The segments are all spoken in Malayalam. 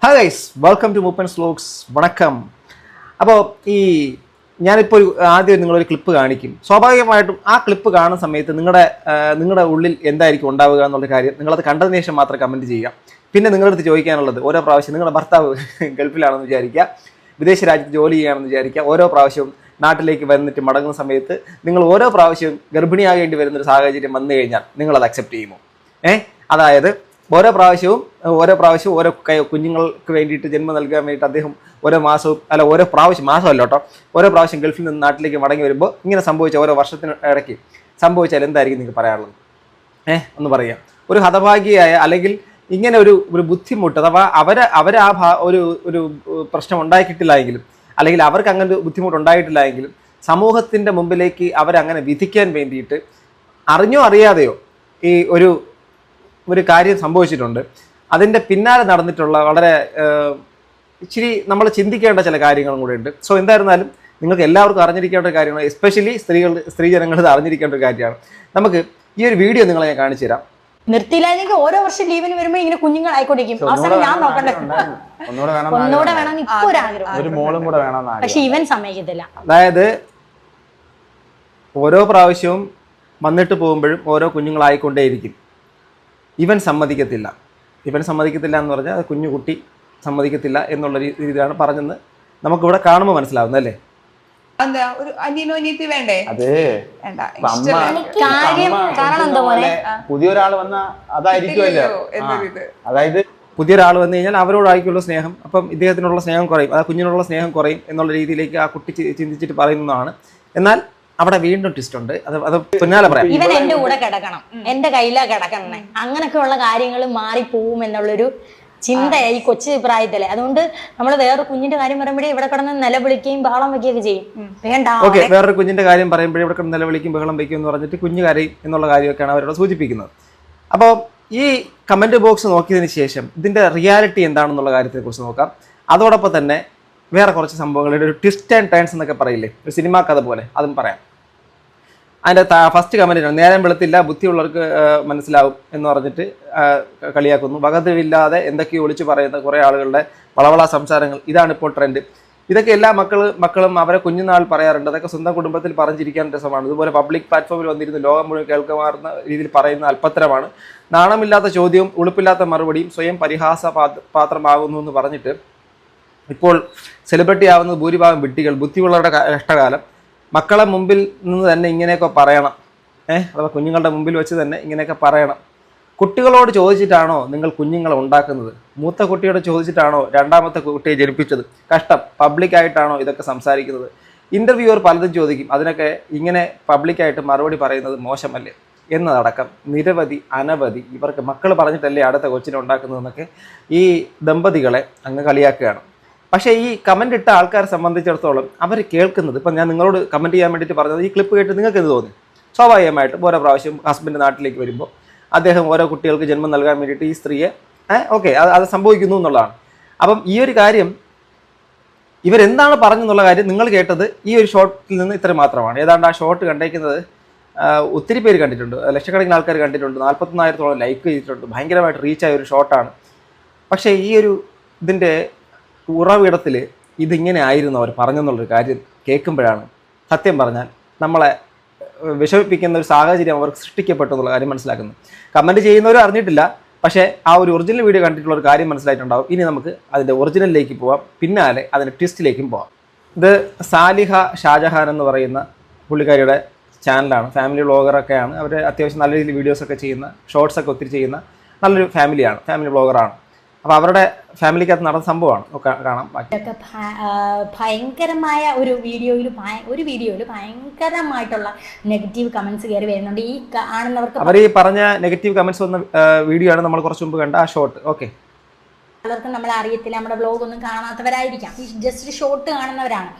Hi guys, welcome to Mooppan's vlogs. വണക്കം. അപ്പോൾ ഞാനിപ്പോൾ ആദ്യം നിങ്ങളൊരു ക്ലിപ്പ് കാണിക്കും. സ്വാഭാവികമായിട്ടും ആ ക്ലിപ്പ് കാണുന്ന സമയത്ത് നിങ്ങളുടെ ഉള്ളിൽ എന്തായിരിക്കും ഉണ്ടാവുക എന്നുള്ള കാര്യം നിങ്ങളത് കണ്ടതിന് ശേഷം മാത്രം കമൻറ്റ് ചെയ്യുക. പിന്നെ നിങ്ങളുടെ അടുത്ത് ചോദിക്കാനുള്ളത്, ഓരോ പ്രാവശ്യം നിങ്ങളുടെ ഭർത്താവ് ഗൾഫിലാണെന്ന് വിചാരിക്കുക, വിദേശ രാജ്യത്ത് ജോലി ചെയ്യുകയാണെന്ന് വിചാരിക്കുക, ഓരോ പ്രാവശ്യവും നാട്ടിലേക്ക് വന്നിട്ട് മടങ്ങുന്ന സമയത്ത് നിങ്ങൾ ഓരോ പ്രാവശ്യവും ഗർഭിണിയാകേണ്ടി വരുന്നൊരു സാഹചര്യം വന്നു കഴിഞ്ഞാൽ നിങ്ങളത് അക്സെപ്റ്റ് ചെയ്യുമോ? അതായത് ഓരോ പ്രാവശ്യവും ഓരോ കുഞ്ഞുങ്ങൾക്ക് വേണ്ടിയിട്ട് ജന്മം നൽകാൻ വേണ്ടിയിട്ട് അദ്ദേഹം ഓരോ മാസമല്ല കേട്ടോ, ഓരോ പ്രാവശ്യം ഗൾഫിൽ നിന്ന് നാട്ടിലേക്ക് മടങ്ങി വരുമ്പോൾ ഇങ്ങനെ സംഭവിച്ച ഓരോ വർഷത്തിന് ഇടയ്ക്ക് സംഭവിച്ചാൽ എന്തായിരിക്കും നിങ്ങൾക്ക് പറയാനുള്ളത്? ഒന്ന് പറയാം. ഒരു ഹതഭാഗ്യയായ അല്ലെങ്കിൽ ഇങ്ങനെ ഒരു ബുദ്ധിമുട്ട്, അഥവാ അവർ ഒരു പ്രശ്നം ഉണ്ടാക്കിയിട്ടില്ല എങ്കിലും, അല്ലെങ്കിൽ അവർക്ക് അങ്ങനെ ഒരു ബുദ്ധിമുട്ട് ഉണ്ടായിട്ടില്ല എങ്കിലും സമൂഹത്തിൻ്റെ മുമ്പിലേക്ക് അവരങ്ങനെ വിധിക്കാൻ വേണ്ടിയിട്ട് അറിഞ്ഞോ അറിയാതെയോ ഈ ഒരു കാര്യം സംഭവിച്ചിട്ടുണ്ട്. അതിൻ്റെ പിന്നാലെ നടന്നിട്ടുള്ള വളരെ ഇച്ചിരി നമ്മൾ ചിന്തിക്കേണ്ട ചില കാര്യങ്ങളും കൂടെ ഉണ്ട്. സോ എന്തായിരുന്നാലും നിങ്ങൾക്ക് എല്ലാവർക്കും അറിഞ്ഞിരിക്കേണ്ട ഒരു കാര്യമാണ്, എസ്പെഷ്യലി സ്ത്രീജനങ്ങൾ ഇത് അറിഞ്ഞിരിക്കേണ്ട ഒരു കാര്യമാണ്. നമുക്ക് ഈ ഒരു വീഡിയോ നിങ്ങളെ ഞാൻ കാണിച്ചു തരാം. നിർത്തിയില്ലെങ്കിൽ ഓരോ വർഷം ലീവിന് വരുമ്പോ ഇങ്ങനെ കുഞ്ഞുങ്ങൾ ആയിക്കൊണ്ടിരിക്കും. ഞാൻ നോക്കണ്ടേ, ഒന്നുകൂടെ വേണമെന്ന് ഇപ്പൊ ഒരു ആഗ്രഹം, പക്ഷെ ഇവൻ സമ്മതിക്കത്തില്ല. അതായത് ഓരോ പ്രാവശ്യവും വന്നിട്ട് പോകുമ്പോഴും ഓരോ കുഞ്ഞുങ്ങളായിക്കൊണ്ടേയിരിക്കും. ഇവൻ സമ്മതിക്കത്തില്ല എന്ന് പറഞ്ഞാൽ അത് കുഞ്ഞുകുട്ടി സമ്മതിക്കത്തില്ല എന്നുള്ള രീതിയിലാണ് പറഞ്ഞെന്ന് നമുക്കിവിടെ കാണുമ്പോൾ മനസ്സിലാവുന്നത്, അല്ലേ? പുതിയൊരാൾ വന്ന അതായിരിക്കുമല്ലോ, അതായത് പുതിയൊരാൾ വന്നു കഴിഞ്ഞാൽ അവരോടായിരിക്കുള്ള സ്നേഹം, അപ്പം ഇദ്ദേഹത്തിനുള്ള സ്നേഹം കുറയും, ആ കുഞ്ഞിനുള്ള സ്നേഹം കുറയും എന്നുള്ള രീതിയിലേക്ക് ആ കുട്ടി ചിന്തിച്ചിട്ട് പറയുന്നതാണ്. എന്നാൽ അവിടെ വീണ്ടും ട്വിസ്റ്റ് ഉണ്ട്. അത് പിന്നാലെ പറയാം. ഇവൻ എന്റെ കൂടെ കിടക്കണം, എന്റെ കയ്യിലാ കിടക്കണേ, അങ്ങനൊക്കെയുള്ള കാര്യങ്ങൾ മാറിപ്പോവും എന്നുള്ളൊരു ചിന്തയായി കൊച്ചു പ്രായത്തിലെ. അതുകൊണ്ട് നമ്മൾ വേറൊരു കുഞ്ഞിന്റെ കാര്യം പറയുമ്പോഴേ ഇവിടെ കിടന്ന് നിലവിളിക്കുകയും ബഹളം വയ്ക്കുകയൊക്കെ ചെയ്യും. വേണ്ട, ഓക്കെ, വേറൊരു കുഞ്ഞിന്റെ കാര്യം പറയുമ്പോഴേ ഇവിടെ കിടന്ന് നിലവിളിക്കും ബഹളം വയ്ക്കും എന്ന് പറഞ്ഞിട്ട് കുഞ്ഞു കരയും എന്നുള്ള കാര്യമൊക്കെയാണ് അവരോട് സൂചിപ്പിക്കുന്നത്. അപ്പോൾ ഈ കമന്റ് ബോക്സ് നോക്കിയതിന് ശേഷം ഇതിന്റെ റിയാലിറ്റി എന്താണെന്നുള്ള കാര്യത്തെക്കുറിച്ച് നോക്കാം. അതോടൊപ്പം തന്നെ വേറെ കുറച്ച് സംഭവങ്ങളുടെ ഒരു ട്വിസ്റ്റ് ആൻഡ് ടേൺസ് എന്നൊക്കെ പറയില്ലേ, ഒരു സിനിമാ കഥ പോലെ, അതും പറയാം. അതിൻ്റെ ഫസ്റ്റ് കമൻറ്റിനാണ്, നേരം വെളുത്തില്ല ബുദ്ധിയുള്ളവർക്ക് മനസ്സിലാവും എന്ന് പറഞ്ഞിട്ട് കളിയാക്കുന്നു. വകതിരിവില്ലാതെ എന്തൊക്കെയോ ഒളിച്ചു പറയുന്ന കുറേ ആളുകളുടെ വളവള സംസാരങ്ങൾ, ഇതാണ് ഇപ്പോൾ ട്രെൻഡ്. ഇതൊക്കെ എല്ലാ മക്കളും അവരെ കുഞ്ഞുനാൾ പറയാറുണ്ട്. അതൊക്കെ സ്വന്തം കുടുംബത്തിൽ പറഞ്ഞിരിക്കാൻ രസമാണ്. ഇതുപോലെ പബ്ലിക് പ്ലാറ്റ്ഫോമിൽ വന്നിരുന്ന് ലോകം മുഴുവൻ കേൾക്കുമാറുന്ന രീതിയിൽ പറയുന്ന അല്പത്തരമാണ്. നാണമില്ലാത്ത ചോദ്യവും ഉളുപ്പില്ലാത്ത മറുപടിയും സ്വയം പരിഹാസ പാത്രമാകുന്നു എന്ന് പറഞ്ഞിട്ട് ഇപ്പോൾ സെലിബ്രിറ്റി ആവുന്നത് ഭൂരിഭാഗം വിഡ്ഢികൾ. ബുദ്ധിയുള്ളവരുടെ കഷ്ടകാലം. മക്കളെ മുമ്പിൽ നിന്ന് തന്നെ ഇങ്ങനെയൊക്കെ പറയണം, അഥവാ കുഞ്ഞുങ്ങളുടെ മുമ്പിൽ വെച്ച് തന്നെ ഇങ്ങനെയൊക്കെ പറയണം. കുട്ടികളോട് ചോദിച്ചിട്ടാണോ നിങ്ങൾ കുഞ്ഞുങ്ങളെ ഉണ്ടാക്കുന്നത്? മൂത്ത കുട്ടിയോട് ചോദിച്ചിട്ടാണോ രണ്ടാമത്തെ കുട്ടിയെ ജനിപ്പിച്ചത്? കഷ്ടം. പബ്ലിക്കായിട്ടാണോ ഇതൊക്കെ സംസാരിക്കുന്നത്? ഇൻ്റർവ്യൂവർ പലതും ചോദിക്കും, അതിനൊക്കെ ഇങ്ങനെ പബ്ലിക്കായിട്ട് മറുപടി പറയുന്നത് മോശമല്ലേ എന്നതടക്കം അനവധി ഇവർക്ക് മക്കൾ പറഞ്ഞിട്ടല്ലേ അടുത്ത കൊച്ചിനെ ഉണ്ടാക്കുന്നതെന്നൊക്കെ ഈ ദമ്പതികളെ അങ്ങ് കളിയാക്കുകയാണ്. പക്ഷേ ഈ കമൻ്റ് ഇട്ട ആൾക്കാരെ സംബന്ധിച്ചിടത്തോളം അവർ കേൾക്കുന്നത്, ഇപ്പം ഞാൻ നിങ്ങളോട് കമൻറ്റ് ചെയ്യാൻ വേണ്ടിയിട്ട് പറഞ്ഞത്, ഈ ക്ലിപ്പ് കേട്ട് നിങ്ങൾക്ക് എന്ത് തോന്നി? സ്വാഭാവികമായിട്ടും ഓരോ പ്രാവശ്യം ഹസ്ബൻഡ് നാട്ടിലേക്ക് വരുമ്പോൾ അദ്ദേഹം ഓരോ കുട്ടികൾക്ക് ജന്മം നൽകാൻ വേണ്ടിയിട്ട് ഈ സ്ത്രീയെ ഓക്കെ അത് സംഭവിക്കുന്നു എന്നുള്ളതാണ്. അപ്പം ഈ ഒരു കാര്യം ഇവരെന്താണ് പറഞ്ഞെന്നുള്ള കാര്യം നിങ്ങൾ കേട്ടത് ഈ ഒരു ഷോട്ടിൽ നിന്ന് ഇത്ര മാത്രമാണ്. ഏതാണ്ട് ആ ഷോട്ട് കണ്ടേക്കുന്നത് ഒത്തിരി പേര് കണ്ടിട്ടുണ്ട്, ലക്ഷക്കണക്കിന് ആൾക്കാർ കണ്ടിട്ടുണ്ട്, 44,000-ഓളം ലൈക്ക് ചെയ്തിട്ടുണ്ട്, ഭയങ്കരമായിട്ട് റീച്ചായ ഒരു ഷോട്ടാണ്. പക്ഷേ ഈ ഒരു ഇതിൻ്റെ ഉറവിടത്തിൽ ഇതിങ്ങനെ ആയിരുന്നു അവർ പറഞ്ഞെന്നുള്ളൊരു കാര്യം കേൾക്കുമ്പോഴാണ് സത്യം പറഞ്ഞാൽ നമ്മളെ വിഷമിപ്പിക്കുന്ന ഒരു സാഹചര്യം അവർക്ക് സൃഷ്ടിക്കപ്പെട്ടു എന്നുള്ള കാര്യം മനസ്സിലാക്കുന്നത്. കമൻറ്റ് ചെയ്യുന്നവരും അറിഞ്ഞിട്ടില്ല, പക്ഷേ ആ ഒരു ഒറിജിനൽ വീഡിയോ കണ്ടിട്ടുള്ള ഒരു കാര്യം മനസ്സിലായിട്ടുണ്ടാവും. ഇനി നമുക്ക് അതിൻ്റെ ഒറിജിനലിലേക്ക് പോവാം, പിന്നാലെ അതിൻ്റെ ട്വിസ്റ്റിലേക്കും പോവാം. ഇത് സാലിഹ ഷാജഹാൻ എന്ന് പറയുന്ന പുള്ളിക്കാരിയുടെ ചാനലാണ്, ഫാമിലി വ്ളോഗറൊക്കെയാണ്. അവർ അത്യാവശ്യം നല്ല രീതിയിൽ വീഡിയോസൊക്കെ ചെയ്യുന്ന, ഷോർട്സൊക്കെ ഒത്തിരി ചെയ്യുന്ന നല്ലൊരു ഫാമിലി വ്ളോഗറാണ്. അപ്പോൾ അവരുടെ ഫാമിലിക്കകത്ത് നടന്ന സംഭവമാണ് കാണാം. ഇതൊക്കെ ഭയങ്കരമായ ഒരു വീഡിയോയിൽ ഭയങ്കരമായിട്ടുള്ള നെഗറ്റീവ് കമന്റ്സ് കയറി വരുന്നുണ്ട്. ഈ കാണുന്നവർക്ക് അവർ ഈ പറഞ്ഞ നെഗറ്റീവ് കമന്റ്സ് വന്ന വീഡിയോ ആണ് നമ്മൾ കുറച്ച് മുമ്പ് കണ്ട ആ ഷോട്ട്. ഓക്കെ, പലർക്കും നമ്മളെ അറിയത്തില്ല, നമ്മുടെ ബ്ലോഗ് ഒന്നും കാണാത്തവരായിരിക്കാം, ഈ ജസ്റ്റ് ഷോട്ട് കാണുന്നവരാണ്.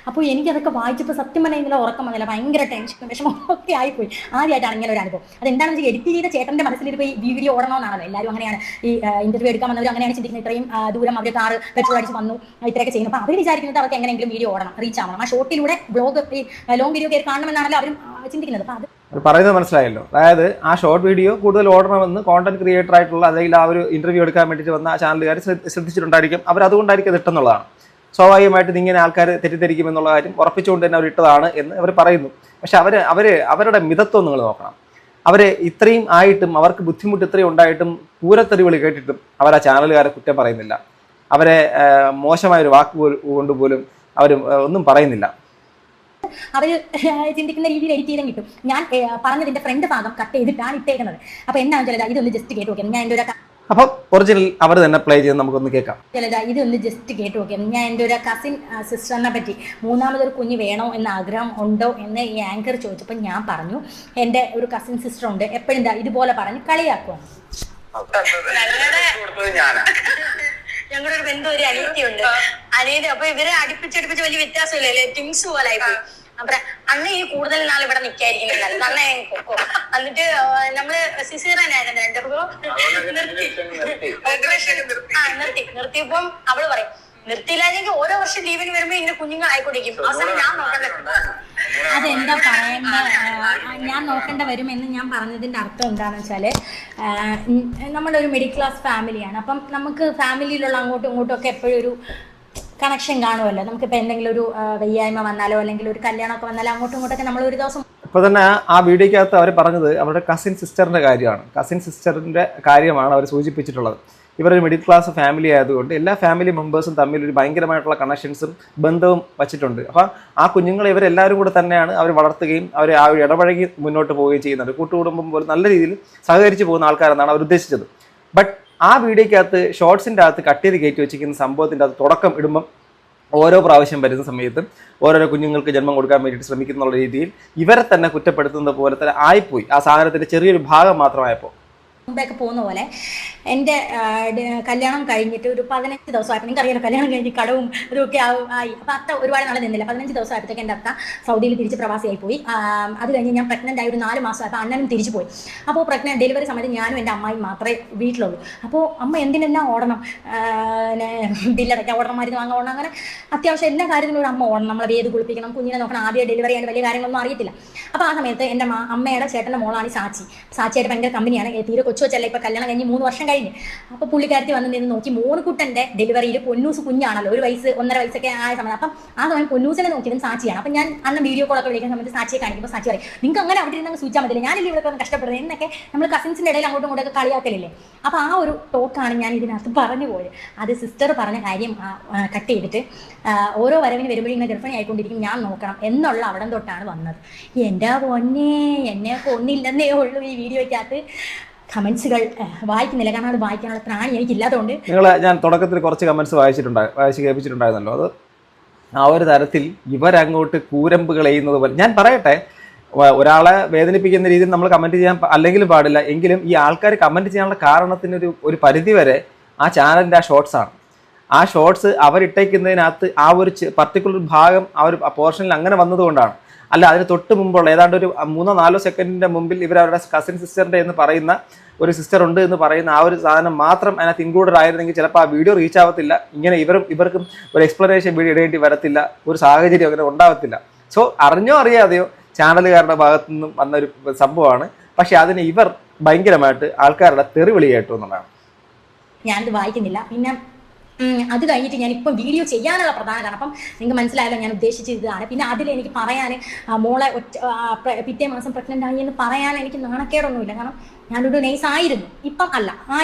അപ്പോൾ എനിക്കതൊക്കെ വായിച്ചപ്പോൾ സത്യം പറഞ്ഞാൽ ഇന്നലെ ഉറക്കം വന്നില്ല, ഭയങ്കര ടെൻഷനും വിഷമമൊക്കെ ആയിപ്പോയി. ആദ്യമായിട്ടാണ് ഇങ്ങനെ ഒരു അനുഭവം. അതെന്താണെന്ന് വെച്ചാൽ എഡിറ്റ് ചെയ്ത ചേട്ടൻ്റെ മനസ്സിലിപ്പോൾ ഈ വീഡിയോ ഓടണമെന്നാണല്ലോ, എല്ലാവരും അങ്ങനെയാണ്. ഈ ഇന്റർവ്യൂ എടുക്കാൻ വന്നവർ അങ്ങനെയാണ് ചിന്തിക്കുന്നത്. ഇത്രയും ദൂരം അവർ കാറ് പെട്രോൾ അടിച്ച് വന്നു, ഇത്രയൊക്കെ ചെയ്യുന്നു. അപ്പോൾ അവർ വിചാരിക്കുന്നത് അവർക്ക് എങ്ങനെയെങ്കിലും വീഡിയോ ഓടണം, റീച്ച് ആവണം, ആ ഷോട്ടിലൂടെ ബ്ലോഗ് ഈ ലോങ് വീഡിയോ കയറി കാണണമെന്നാണല്ലോ അവരും ചിന്തിക്കുന്നത്. അപ്പോൾ അത് അത് പറയുന്നത് മനസ്സിലായല്ലോ. അതായത് ആ ഷോർട്ട് വീഡിയോ കൂടുതൽ ഓടണമെന്ന് കോണ്ടന്റ് ക്രിയേറ്റർ ആയിട്ടുള്ള അല്ലെങ്കിൽ ആ ഒരു ഇന്റർവ്യൂ എടുക്കാൻ വേണ്ടിയിട്ട് വന്ന ആ ചാനലുകാർ ശ്രദ്ധിച്ചിട്ടുണ്ടായിരിക്കും. അവർ അതുകൊണ്ടായിരിക്കും അത് ഇട്ടെന്നുള്ളതാണ്. സ്വാഭാവികമായിട്ട് ഇങ്ങനെ ആൾക്കാർ തെറ്റിദ്ധരിക്കുമെന്നുള്ള കാര്യം ഉറപ്പിച്ചുകൊണ്ട് തന്നെ അവർ ഇട്ടതാണ് എന്ന് അവർ പറയുന്നു. പക്ഷെ അവരുടെ മിതത്വം നിങ്ങൾ നോക്കണം. അവരെ ഇത്രയും ആയിട്ടും അവർക്ക് ബുദ്ധിമുട്ട് ഇത്രയും ഉണ്ടായിട്ടും പൂരത്തെറിവിളി കേട്ടിട്ടും അവർ ആ ചാനലുകാരെ കുറ്റം പറയുന്നില്ല. അവരെ മോശമായൊരു വാക്ക് കൊണ്ടുപോലും അവർ ഒന്നും പറയുന്നില്ല. അവർ ചിന്തിക്കുന്ന രീതിയിൽ എഡിറ്റ് ചെയ്തും കിട്ടും. ഞാൻ പറഞ്ഞതിന്റെ ഫ്രണ്ട് ഭാഗം കട്ട് ചെയ്തിട്ടാണ് ഇട്ടേക്കുന്നത്. അപ്പൊ എന്താണെന്ന് വെച്ചാൽ ഇതൊന്ന് ജസ്റ്റ് കേട്ട് നോക്കിയാൽ ഞാൻ എൻ്റെ ഒരു അപ്പം ഒറിജിനൽ അവർ തന്നെ പ്ലേ ചെയ്ത് നമുക്കൊന്ന് കേൾക്കാം. ഇതൊന്ന് ജസ്റ്റ് കേട്ട് നോക്കിയാൽ ഞാൻ എൻ്റെ ഒരു കസിൻ സിസ്റ്ററിനെ പറ്റി മൂന്നാമതൊരു കുഞ്ഞ് വേണോ എന്ന ആഗ്രഹം ഉണ്ടോ എന്ന് ഈ ആങ്കർ ചോദിച്ചപ്പോൾ ഞാൻ പറഞ്ഞു എൻ്റെ ഒരു കസിൻ സിസ്റ്റർ ഉണ്ട്, എപ്പോഴും ഇതുപോലെ പറഞ്ഞ് കളിയാക്കുവാണ്. ഞങ്ങളുടെ ഒരു ബന്ധു ഒരു അനിയത്തിയുണ്ട്. അനിയത്തി അപ്പൊ ഇവരെ അടുപ്പിച്ചടുപ്പിച്ച് വലിയ വ്യത്യാസമില്ലല്ലേ, ടിങ്സ് പോലെ ആയിപ്പോ. അപ്പൊ അന്ന് ഈ കൂടുതൽ നാൾ ഇവിടെ നിൽക്കായിരിക്കുന്നില്ല, നന്നായി പൊക്കോ. എന്നിട്ട് നമ്മള് സിസേറിയനായിരുന്നു രണ്ടപ്പോ നിർത്തിയപ്പം അവള് പറയും നിർത്തിയില്ലെങ്കിൽ ഓരോ വർഷം ലീവിന് വരുമ്പോ ഇങ്ങനെ കുഞ്ഞുങ്ങൾ ആയിക്കൊണ്ടിരിക്കും. അവസാനം ഞാൻ നോക്കണ്ട. അതെന്താ പറയേണ്ട, ഞാൻ നോക്കേണ്ട വരുമെന്ന് ഞാൻ പറഞ്ഞതിൻ്റെ അർത്ഥം എന്താണെന്ന് വെച്ചാൽ നമ്മളൊരു മിഡിൽ ക്ലാസ് ഫാമിലിയാണ്. അപ്പം നമുക്ക് ഫാമിലിയിലുള്ള അങ്ങോട്ടും ഇങ്ങോട്ടും ഒക്കെ എപ്പോഴും ഒരു കണക്ഷൻ കാണുമല്ലോ. നമുക്കിപ്പോൾ എന്തെങ്കിലും ഒരു വയ്യായ്മ വന്നാലോ അല്ലെങ്കിൽ ഒരു കല്യാണമൊക്കെ വന്നാലോ അങ്ങോട്ടും ഇങ്ങോട്ടൊക്കെ നമ്മൾ ഒരു ദിവസം. ഇപ്പോൾ തന്നെ ആ വീഡിയോക്കകത്ത് അവർ പറഞ്ഞത് അവരുടെ കസിൻ സിസ്റ്ററിൻ്റെ കാര്യമാണ്. കസിൻ സിസ്റ്ററിൻ്റെ കാര്യമാണ് അവർ സൂചിപ്പിച്ചിട്ടുള്ളത്. ഇവരൊരു മിഡിൽ ക്ലാസ് ഫാമിലി ആയതുകൊണ്ട് എല്ലാ ഫാമിലി മെമ്പേഴ്സും തമ്മിൽ ഒരു ഭയങ്കരമായിട്ടുള്ള കണക്ഷൻസും ബന്ധവും വച്ചിട്ടുണ്ട്. അപ്പം ആ കുഞ്ഞുങ്ങളെ ഇവരെല്ലാവരും കൂടെ തന്നെയാണ് അവർ വളർത്തുകയും അവർ ആ ഒരു ഇടപഴകി മുന്നോട്ട് പോവുകയും ചെയ്യുന്നത്. കൂട്ടുകുടുംബം പോലെ നല്ല രീതിയിൽ സഹകരിച്ച് പോകുന്ന ആൾക്കാരെന്നാണ് അവർ ഉദ്ദേശിച്ചത്. ബട്ട് ആ വീഡിയോക്കകത്ത് ഷോർട്സിൻ്റെ അകത്ത് കട്ട് ചെയ്ത് കയറ്റി വെച്ചിരിക്കുന്ന സംഭവത്തിൻ്റെ അകത്ത് തുടക്കം ഇടുമ്പം ഓരോ പ്രാവശ്യം വരുന്ന സമയത്തും ഓരോരോ കുഞ്ഞുങ്ങൾക്ക് ജന്മം കൊടുക്കാൻ വേണ്ടിയിട്ട് ശ്രമിക്കുന്നുള്ള രീതിയിൽ ഇവരെ തന്നെ കുറ്റപ്പെടുത്തുന്നത് പോലെ തന്നെ ആയിപ്പോയി. ആ സാധനത്തിൻ്റെ ചെറിയൊരു ഭാഗം മാത്രമായപ്പോൾ മുമ്പേക്ക് പോകുന്ന പോലെ എൻ്റെ കല്യാണം കഴിഞ്ഞിട്ട് ഒരു 15 ദിവസമായപ്പോൾ, നിങ്ങൾക്കറിയാലോ കല്യാണം കഴിഞ്ഞ് കടവും ഇതൊക്കെ ആയി. അപ്പോൾ അത്ത ഒരുപാട് നാളെ നിന്നില്ല. 15 ദിവസമായപ്പോഴത്തേക്ക് എൻ്റെ അത്ത സൗദിയിൽ തിരിച്ച് പ്രവാസിയായി പോയി. അത് കഴിഞ്ഞ് ഞാൻ പ്രഗ്നൻ്റ് ആയി ഒരു 4 മാസമായപ്പോൾ അണ്ണനും തിരിച്ചു പോയി. അപ്പോൾ ഡെലിവറി സമയത്ത് ഞാനും എൻ്റെ അമ്മായും മാത്രമേ വീട്ടിലുള്ളൂ. അപ്പോൾ അമ്മ എന്തിനെല്ലാം ഓടണം, ബില്ലടയ്ക്കാൻ ഓടണം, മരുന്ന് വാങ്ങാൻ ഓടണം, അങ്ങനെ അത്യാവശ്യം എല്ലാ കാര്യത്തിലും ഒരു അമ്മ ഓടണം. നമ്മളെ വേദ് കുളിപ്പിക്കണം, കുഞ്ഞിനെ നോക്കണം, ആദ്യം ഡെലിവറി ചെയ്യാൻ വലിയ കാര്യങ്ങളൊന്നും അറിയത്തില്ല. അപ്പോൾ ആ സമയത്ത് എൻ്റെ അമ്മയുടെ ചേട്ടൻ്റെ മോളാണ് സാച്ചിയായിട്ട് ഭയങ്കര കമ്പനിയാണ്. തീരെ കൊച്ചുവച്ചല്ല, ഇപ്പോൾ കല്യാണം കഴിഞ്ഞ് 3 വർഷം കഴിഞ്ഞ്. അപ്പോൾ പുള്ളിക്കാരത്തി വന്ന് നിന്ന് നോക്കി മോനുകുട്ടൻ്റെ ഡെലിവറിയിൽ പൊന്നൂസ് കുഞ്ഞാണല്ലോ, 1 വയസ്സ് 1.5 വയസ്സൊക്കെ ആയ സമയം. അപ്പം ആ സമയം പൊന്നൂസിനെ നോക്കിയതും സാച്ചിയാണ്. അപ്പം ഞാൻ അന്ന് വീഡിയോ കോളൊക്കെ വിളിക്കുന്ന സമയത്ത് സാച്ചിയെ കാണിക്കുമ്പോൾ സാച്ചി പറയും നിങ്ങൾക്ക് അങ്ങനെ അവിടെ ഇരുന്ന് സൂചിച്ചാൽ മതില്ല, ഞാനില്ല ഇവിടെ ഒന്ന് കഷ്ടപ്പെടുന്നത് എന്നൊക്കെ നമ്മൾ കസിൻസിൻ്റെ ഇടയിൽ അങ്ങോട്ടും ഇങ്ങോട്ടൊക്കെ കളിയാക്കലില്ലേ. അപ്പോൾ ആ ഒരു ടോക്കാണ് ഞാൻ ഇതിനകത്ത് പറഞ്ഞു പോയത്. അത് സിസ്റ്റർ പറഞ്ഞ കാര്യം കട്ട് ചെയ്തിട്ട് ഓരോ വരവിന് വരുമ്പോഴും ഇങ്ങനെ ഗർഭിണി ആയിക്കൊണ്ടിരിക്കും, ഞാൻ നോക്കണം എന്നുള്ള അവിടം തൊട്ടാണ് വന്നത്. എൻ്റെ പൊന്നേ, എന്നെ കൊന്നില്ലെന്നേ ഉള്ളൂ ഈ വീഡിയോയ്ക്കകത്ത്. കമൻസുകൾ വായിക്കുന്നില്ല, കാരണം അത് വായിക്കാനുള്ള ത്രാണി എനിക്കില്ലാത്തതുകൊണ്ട്. ഞാൻ തുടക്കത്തിൽ കുറച്ച് കമൻസ് വായിച്ച് കേൾപ്പിച്ചിട്ടുണ്ടായിരുന്നല്ലോ. അത് ആ ഒരു തരത്തിൽ ഇവരങ്ങോട്ട് കൂരമ്പ് കളയുന്നത് പോലെ. ഞാൻ പറയട്ടെ, ഒരാളെ വേദനിപ്പിക്കുന്ന രീതിയിൽ നമ്മൾ കമൻറ്റ് ചെയ്യാൻ അല്ലെങ്കിലും പാടില്ല. എങ്കിലും ഈ ആൾക്കാർ കമൻറ്റ് ചെയ്യാനുള്ള കാരണത്തിന് ഒരു പരിധി വരെ ആ ചാനലിൻ്റെ ആ ഷോർട്സാണ്. ആ ഷോർട്സ് അവരിട്ടേക്കുന്നതിനകത്ത് ആ ഒരു പർട്ടിക്കുലർ ഭാഗം ആ ഒരു പോർഷനിൽ അങ്ങനെ വന്നതുകൊണ്ടാണ്. അല്ല, അതിന് തൊട്ട് മുമ്പുള്ള ഏതാണ്ട് ഒരു 3-4 സെക്കൻഡിൻ്റെ മുമ്പിൽ ഇവരവരുടെ കസിൻ സിസ്റ്ററിൻ്റെ എന്ന് പറയുന്ന ഒരു സിസ്റ്റർ ഉണ്ട് എന്ന് പറയുന്ന ആ ഒരു സാധനം മാത്രം അതിനകത്ത് ഇൻക്ലൂഡഡ് ആയിരുന്നെങ്കിൽ ചിലപ്പോൾ ആ വീഡിയോ റീച്ച് ആവത്തില്ല. ഇങ്ങനെ ഇവർക്കും ഒരു എക്സ്പ്ലനേഷൻ വീഡിയോ ഇടേണ്ടി വരത്തില്ല, ഒരു സാഹചര്യം അങ്ങനെ ഉണ്ടാവത്തില്ല. സോ അറിഞ്ഞോ അറിയാതെയോ ചാനലുകാരുടെ ഭാഗത്തു നിന്നും വന്നൊരു സംഭവമാണ്. പക്ഷെ അതിന് ഇവർ ഭയങ്കരമായിട്ട് ആൾക്കാരുടെ തെറിവിളി കേട്ടു എന്നുള്ളതാണ്. ഞാനിത് വായിക്കുന്നില്ല. പിന്നെ അത് കഴിഞ്ഞിട്ട് ഞാനിപ്പം വീഡിയോ ചെയ്യാനുള്ള പ്രധാന കാരണം, അപ്പം നിങ്ങൾക്ക് മനസ്സിലായല്ലോ ഞാൻ ഉദ്ദേശിച്ചത് ഇതാണ്. പിന്നെ അതിലെനിക്ക് പറയാൻ മോളെ പിറ്റേ മാസം പ്രഗ്നൻ്റ് ആയി എന്ന് പറയാൻ എനിക്ക് നാണക്കേടൊന്നുമില്ല. കാരണം ഞാനൊരു നേഴ്സ് ആയിരുന്നു, ഇപ്പം അല്ല,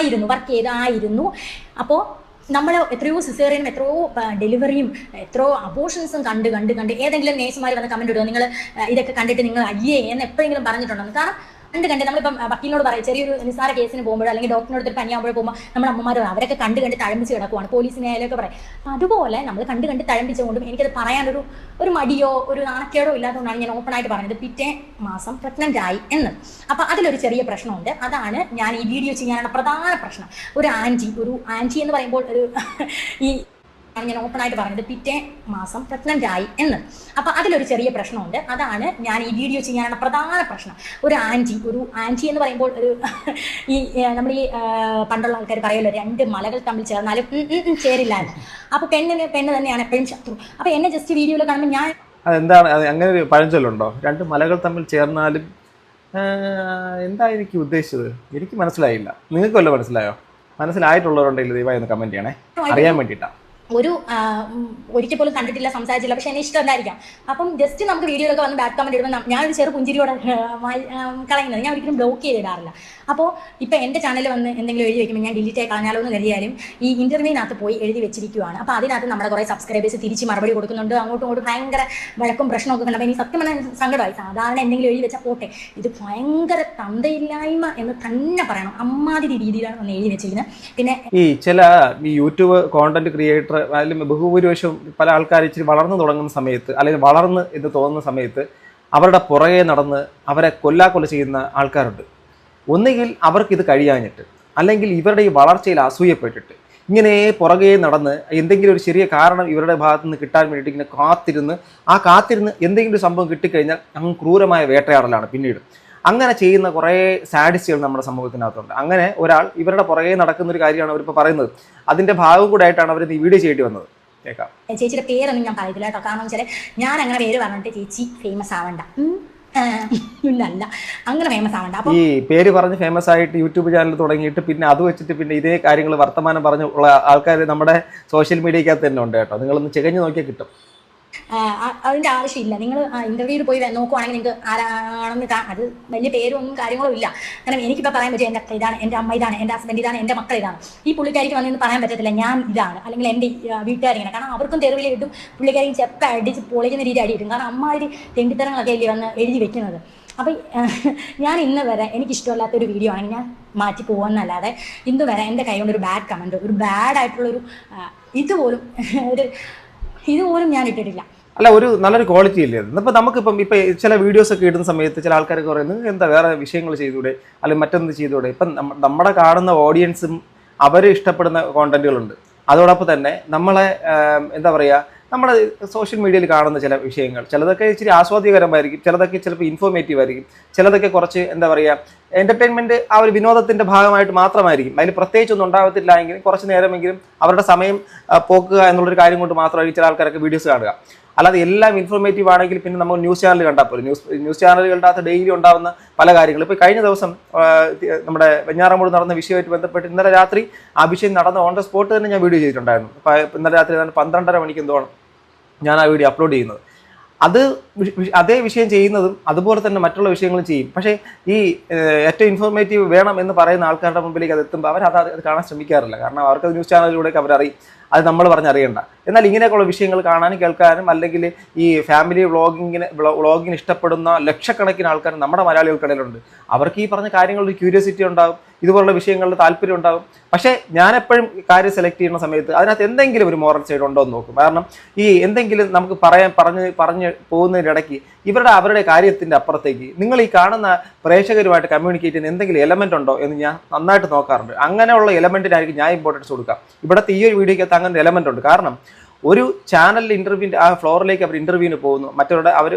വർക്ക് ചെയ്തായിരുന്നു. അപ്പോൾ നമ്മൾ എത്രയോ സിസേറിയനും എത്രയോ ഡെലിവറിയും എത്രയോ അബോർഷൻസും കണ്ട് ഏതെങ്കിലും നേഴ്സുമാർ വന്ന് കമൻറ്റ് ഇടുക നിങ്ങൾ ഇതൊക്കെ കണ്ടിട്ട് നിങ്ങൾ അയ്യേ എന്ന് എപ്പോഴെങ്കിലും പറഞ്ഞിട്ടുണ്ടെന്ന്. കാരണം നമ്മളിപ്പം വക്കീലിനോട് പറയും, ചെറിയൊരു നിസ്സാര കേസിന് പോകുമ്പോഴോ അല്ലെങ്കിൽ ഡോക്ടറിനോട് ഒരു പനിയാകുമ്പോഴോ പോകുമ്പോൾ നമ്മുടെ അമ്മമാർ അവരൊക്കെ കണ്ട് തഴമ്പിച്ച് കിടക്കുവാണ്, പോലീസിനെ ആയാലൊക്കെ പറയും. അപ്പം അതുപോലെ നമ്മൾ കണ്ട് തഴമ്പിച്ചുകൊണ്ടും എനിക്കത് പറയാനൊരു മടിയോ ഒരു നാണക്കേടോ ഇല്ലാത്തതുകൊണ്ടാണ് ഞാൻ ഓപ്പണായിട്ട് പറഞ്ഞത് പിറ്റേ മാസം പ്രഗ്നൻ്റ് ആയി എന്ന്. അപ്പം അതിലൊരു ചെറിയ പ്രശ്നമുണ്ട്. അതാണ് ഞാൻ ഈ വീഡിയോ ചെയ്യാനുള്ള പ്രധാന പ്രശ്നം. ഒരു ആൻറ്റി എന്ന് പറയുമ്പോൾ ഈ ഞാൻ ഓപ്പണായിട്ട് പറഞ്ഞത് പിറ്റേ മാസം പ്രഗ്നൻ്റ് ആയി എന്ന്. അപ്പം അതിലൊരു ചെറിയ പ്രശ്നമുണ്ട്. അതാണ് ഞാൻ ഈ വീഡിയോ ചെയ്യാനുള്ള പ്രധാന പ്രശ്നം. ഒരു ആൻറ്റി എന്ന് പറയുമ്പോൾ ഈ നമ്മൾ ഈ പണ്ടുള്ള ആൾക്കാർ പറയുമല്ലോ 2 മലകൾ തമ്മിൽ ചേർന്നാലും ചേരില്ല എന്ന്. അപ്പോൾ പെണ്ണ് തന്നെയാണ് എപ്പോഴും ശത്രു. അപ്പോൾ എന്നെ ജസ്റ്റ് വീഡിയോയിൽ കാണുമ്പോൾ ഞാൻ അതെന്താണ് അങ്ങനെ ഒരു പഴഞ്ചൊല്ലുണ്ടോ? 2 മലകൾ തമ്മിൽ ചേർന്നാലും എന്തായിരിക്കും ഉദ്ദേശിച്ചത് എനിക്ക് മനസ്സിലായില്ല. നിങ്ങൾക്ക് വല്ല മനസ്സിലായോ? മനസ്സിലായിട്ടുള്ളവരുണ്ടെങ്കിൽ ദയവായി ഒന്ന് കമന്റ് ചെയ്യണേ, അറിയാൻ വേണ്ടിയിട്ടാണ്. ഒരു ഒരിക്കൽ പോലും കണ്ടിട്ടില്ല, സംസാരിച്ചില്ല, പക്ഷെ എന്നെ ഇഷ്ടമല്ലായിരിക്കാം. അപ്പം ജസ്റ്റ് നമുക്ക് വീഡിയോയിലൊക്കെ വന്ന് ബാഡ് കമന്റ് ഇടുമ്പോൾ ഞാനൊരു ചെറു പുഞ്ചിരിയോടെ കളയുന്നത്. ഞാൻ ഒരിക്കലും ബ്ലോക്ക് ചെയ്തിടാറില്ല. അപ്പോൾ ഇപ്പം എൻ്റെ ചാനലിൽ വന്ന് എന്തെങ്കിലും എഴുതി വെക്കുമ്പോൾ ഞാൻ ഡിലീറ്റ് ആയി കളഞ്ഞാലോ എന്ന് കരുതിയാലും ഈ ഇന്റർവ്യൂവിനകത്ത് പോയി എഴുതി വെച്ചിരിക്കുകയാണ്. അപ്പോൾ അതിനകത്ത് നമ്മുടെ കുറേ സബ്സ്ക്രൈബേഴ്സ് തിരിച്ച് മറുപടി കൊടുക്കുന്നുണ്ട്. അങ്ങോട്ടും ഇങ്ങോട്ടും ഭയങ്കര വഴക്കും പ്രശ്നമൊക്കെ കണ്ടപ്പോൾ എനിക്ക് സത്യം പറഞ്ഞാൽ സങ്കടമായി. സാധാരണ എന്തെങ്കിലും എഴുതി വെച്ചാൽ പോട്ടെ, ഇത് ഭയങ്കര തന്തയില്ലായ്മ എന്ന് തന്നെ പറയണം. അമ്മാതിരി രീതിയിലാണ് വന്ന് എഴുതി വെച്ചിരിക്കുന്നത്. പിന്നെ ഈ ചില ഈ യൂട്യൂബ് കോണ്ടന്റ് ക്രിയേറ്റർ അല്ലെങ്കിൽ ബഹുഭൂരിപക്ഷവും പല ആൾക്കാർ ഇച്ചിരി വളർന്നു തുടങ്ങുന്ന സമയത്ത് അല്ലെങ്കിൽ വളർന്ന് എന്ന് തോന്നുന്ന സമയത്ത് അവരുടെ പുറകെ നടന്ന് അവരെ കൊല്ലാക്കൊല ചെയ്യുന്ന ആൾക്കാരുണ്ട്. ഒന്നുകിൽ അവർക്കിത് കഴിയാഞ്ഞിട്ട്, അല്ലെങ്കിൽ ഇവരുടെ ഈ വളർച്ചയിൽ അസൂയപ്പെട്ടിട്ട് ഇങ്ങനെ പുറകെ നടന്ന് എന്തെങ്കിലും ഒരു ചെറിയ കാരണം ഇവരുടെ ഭാഗത്ത് നിന്ന് കിട്ടാൻ വേണ്ടിയിട്ട് ഇങ്ങനെ കാത്തിരുന്ന് എന്തെങ്കിലും ഒരു സംഭവം കിട്ടിക്കഴിഞ്ഞാൽ അങ്ങ് ക്രൂരമായ വേട്ടയാടലാണ് പിന്നീട്. അങ്ങനെ ചെയ്യുന്ന കുറേ സാഡിസ്റ്റുകൾ നമ്മുടെ സമൂഹത്തിനകത്തുണ്ട്. അങ്ങനെ ഒരാൾ ഇവരുടെ പുറകെ നടക്കുന്ന ഒരു കാര്യമാണ് അവരിപ്പോൾ പറയുന്നത്. അതിൻ്റെ ഭാഗം കൂടെ ആയിട്ടാണ് അവർ ഈ വീഡിയോ ചെയ്യേണ്ടി വന്നത്. കേൾക്കാം. ചേച്ചിയുടെ പേരൊന്നും ഞാൻ പറയത്തില്ല കേട്ടോ. കാരണം വെച്ചാൽ ഞാൻ അങ്ങനെ പേര് പറഞ്ഞിട്ട് ചേച്ചി ഫേമസ് ആവണ്ട. അല്ല, അങ്ങനെ ഫേമസ് ആവണ്ട. അപ്പൊ ഈ പേര് പറഞ്ഞ് ഫേമസ് ആയിട്ട് യൂട്യൂബ് ചാനൽ തുടങ്ങിയിട്ട് പിന്നെ അത് വെച്ചിട്ട് പിന്നെ ഇതേ കാര്യങ്ങൾ വർത്തമാനം പറഞ്ഞ് ഉള്ള ആൾക്കാർ നമ്മുടെ സോഷ്യൽ മീഡിയക്കകത്ത് തന്നെ ഉണ്ട് കേട്ടോ. നിങ്ങളൊന്ന് ചികഞ്ഞ് നോക്കിയാൽ കിട്ടും. അതിൻ്റെ ആവശ്യമില്ല. നിങ്ങൾ ഇന്റർവ്യൂവിൽ പോയി നോക്കുവാണെങ്കിൽ നിങ്ങൾക്ക് ആരാണെന്ന് അത് വലിയ പേരൊന്നും കാര്യങ്ങളും ഇല്ല. കാരണം എനിക്കിപ്പോൾ പറയാൻ പറ്റും എൻ്റെ അത്ര ഇതാണ്, എൻ്റെ അമ്മ ഇതാണ്, എൻ്റെ ഹസ്ബൻഡ് ഇതാണ്, എൻ്റെ മക്കൾ ഇതാണ്. ഈ പുള്ളിക്കാരിക്ക് വന്നിന്ന് പറയാൻ പറ്റത്തില്ല ഞാൻ ഇതാണ്, അല്ലെങ്കിൽ എൻ്റെ വീട്ടുകാരിങ്ങനെ. കാരണം അവർക്കും തെരുവിൽ കിട്ടും, പുള്ളിക്കാരിക്കും ചെപ്പ അടിച്ച് പൊളിക്കുന്ന രീതി അടി കിട്ടും. കാരണം അമ്മ ഒരു തെണ്ടിത്തരങ്ങളൊക്കെ അല്ലേ വന്ന് എഴുതി വെക്കുന്നത്. അപ്പം ഞാൻ ഇന്ന് വരെ എനിക്കിഷ്ടമല്ലാത്തൊരു വീഡിയോ ആണെങ്കിൽ ഞാൻ മാറ്റി പോകുമെന്നല്ലാതെ ഇന്ന് വരെ എൻ്റെ കൈ കൊണ്ട് ഒരു ബാഡ് കമൻറ്റ്, ഒരു ബാഡായിട്ടുള്ളൊരു ഇതുപോലും ഞാൻ ഇട്ടിട്ടില്ല. അല്ല, ഒരു നല്ലൊരു ക്വാളിറ്റി ഇല്ലേ അത്? ഇപ്പം നമുക്കിപ്പം ചില വീഡിയോസ് ഒക്കെ ഇടുന്ന സമയത്ത് ചില ആൾക്കാരൊക്കെ പറയുന്നത് എന്താ വേറെ വിഷയങ്ങൾ ചെയ്തൂടെ, അല്ലെങ്കിൽ മറ്റൊന്ന് ചെയ്തൂടെ. ഇപ്പം നമ്മുടെ കാണുന്ന ഓഡിയൻസും അവർ ഇഷ്ടപ്പെടുന്ന കോണ്ടന്റുകളുണ്ട്. അതോടൊപ്പം തന്നെ നമ്മളെ എന്താ പറയുക, നമ്മുടെ സോഷ്യൽ മീഡിയയിൽ കാണുന്ന ചില വിഷയങ്ങൾ ചിലതൊക്കെ ഇച്ചിരി ആസ്വാദ്യകരമായിരിക്കും, ചിലതൊക്കെ ചിലപ്പോൾ ഇൻഫോർമേറ്റീവ് ആയിരിക്കും, ചിലതൊക്കെ കുറച്ച് എന്താ പറയുക എൻ്റർടൈൻമെൻറ്റ് ആ ഒരു വിനോദത്തിൻ്റെ ഭാഗമായിട്ട് മാത്രമായിരിക്കും. അതിൽ പ്രത്യേകിച്ചൊന്നും ഉണ്ടാകത്തില്ല എങ്കിലും കുറച്ച് നേരമെങ്കിലും അവരുടെ സമയം പോക്കുക എന്നുള്ളൊരു കാര്യം കൊണ്ട് മാത്രമായിരിക്കും ചില ആൾക്കാരൊക്കെ വീഡിയോസ് കാണുക. അല്ലാതെ എല്ലാം ഇൻഫോർമേറ്റീവ് ആണെങ്കിൽ പിന്നെ നമ്മൾ ന്യൂസ് ചാനൽ കണ്ടാൽ പോലും ന്യൂസ് ചാനലുകളുടെ അകത്ത് ഡെയിലി ഉണ്ടാകുന്ന പല കാര്യങ്ങളും. ഇപ്പോൾ കഴിഞ്ഞ ദിവസം നമ്മുടെ വെഞ്ഞാറമൂട് നടന്ന വിഷയമായിട്ട് ബന്ധപ്പെട്ട് ഇന്നലെ രാത്രി ആ വിഷയം നടന്ന ഓൺ ദ സ്പോട്ട് തന്നെ ഞാൻ വീഡിയോ ചെയ്തിട്ടുണ്ടായിരുന്നു. അപ്പോൾ ഇന്നലെ രാത്രി 12:30 മണിക്ക് എന്തോണം ഞാൻ ആ വീഡിയോ അപ്ലോഡ് ചെയ്യുന്നത്. അതേ വിഷയം ചെയ്യുന്നതും അതുപോലെ തന്നെ മറ്റുള്ള വിഷയങ്ങളും ചെയ്യും. പക്ഷേ ഈ ഏറ്റവും ഇൻഫോർമേറ്റീവ് വേണം എന്ന് പറയുന്ന ആൾക്കാരുടെ മുമ്പിലേക്ക് അത് എത്തുമ്പോൾ അത് കാണാൻ ശ്രമിക്കാറില്ല. കാരണം അവർക്കത് ന്യൂസ് ചാനലിലൂടെയൊക്കെ അവരറിയും, അത് നമ്മൾ പറഞ്ഞറിയണ്ട. എന്നാൽ ഇങ്ങനെയൊക്കെയുള്ള വിഷയങ്ങൾ കാണാനും കേൾക്കാനും അല്ലെങ്കിൽ ഈ ഫാമിലി വ്ളോഗിന് ഇഷ്ടപ്പെടുന്ന ലക്ഷക്കണക്കിന് ആൾക്കാർ നമ്മുടെ മലയാളികൾക്കിടയിലുണ്ട്. അവർക്ക് ഈ പറഞ്ഞ കാര്യങ്ങളിൽ ക്യൂരിയോസിറ്റി ഉണ്ടാകും, ഇതുപോലുള്ള വിഷയങ്ങളിൽ താല്പര്യം ഉണ്ടാകും. പക്ഷേ ഞാനെപ്പോഴും കാര്യം സെലക്ട് ചെയ്യുന്ന സമയത്ത് അതിനകത്ത് എന്തെങ്കിലും ഒരു മോറൽ സൈഡ് ഉണ്ടോ എന്ന് നോക്കും. കാരണം ഈ എന്തെങ്കിലും നമുക്ക് പറഞ്ഞ് പോകുന്നതിനിടയ്ക്ക് അവരുടെ കാര്യത്തിൻ്റെ അപ്പുറത്തേക്ക് നിങ്ങൾ ഈ കാണുന്ന പ്രേക്ഷകരുമായിട്ട് കമ്മ്യൂണിക്കേറ്റ് ചെയ്യുന്ന എന്തെങ്കിലും എലമെൻ്റ് ഉണ്ടോ എന്ന് ഞാൻ നന്നായിട്ട് നോക്കാറുണ്ട്. അങ്ങനെയുള്ള എലമെൻറ്റിനായിരിക്കും ഞാൻ ഇമ്പോർട്ടൻസ് കൊടുക്കാം. ഇവിടുത്തെ ഈ ഒരു വീഡിയോയ്ക്കകത്ത് അങ്ങനെ എലമെൻ്റ് ഉണ്ട്. കാരണം ഒരു ചാനലിൽ ഇൻ്റർവ്യൂവിൻ്റെ ആ ഫ്ലോറിലേക്ക് അവർ ഇൻ്റർവ്യൂവിന് പോകുന്നു, മറ്റവരുടെ അവർ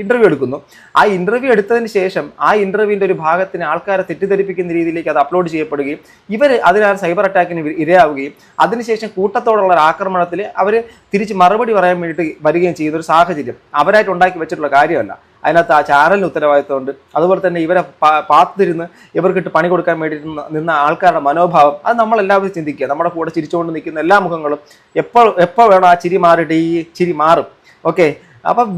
ഇൻ്റർവ്യൂ എടുക്കുന്നു. ആ ഇൻ്റർവ്യൂ എടുത്തതിന് ശേഷം ആ ഇൻ്റർവ്യൂവിൻ്റെ ഒരു ഭാഗത്തിന് ആൾക്കാരെ തെറ്റിദ്ധരിപ്പിക്കുന്ന രീതിയിലേക്ക് അത് അപ്ലോഡ് ചെയ്യപ്പെടുകയും ഇവർ അതിനാൽ സൈബർ അറ്റാക്കിന് ഇരയാവുകയും അതിനുശേഷം കൂട്ടത്തോടുള്ള ഒരു ആക്രമണത്തിൽ അവർ തിരിച്ച് മറുപടി പറയാൻ വേണ്ടിയിട്ട് വരികയും ചെയ്യുന്ന ഒരു സാഹചര്യം അവരായിട്ട് ഉണ്ടാക്കി വെച്ചിട്ടുള്ള കാര്യമല്ല. അതിനകത്ത് ആ ചാനലിന് ഉത്തരവാദിത്തമുണ്ട്. അതുപോലെ തന്നെ ഇവരെ പാത്തിരുന്ന് ഇവർക്കിട്ട് പണി കൊടുക്കാൻ വേണ്ടി നിന്ന ആൾക്കാരുടെ മനോഭാവം അത് നമ്മളെല്ലാവരും ചിന്തിക്കുക. നമ്മുടെ കൂടെ ചിരിച്ചുകൊണ്ട് നിൽക്കുന്ന എല്ലാ മുഖങ്ങളും എപ്പോൾ വേണോ ആ ചിരി മാറിയിട്ട് ഈ ചിരി മാറും. ഓക്കെ, അപ്പം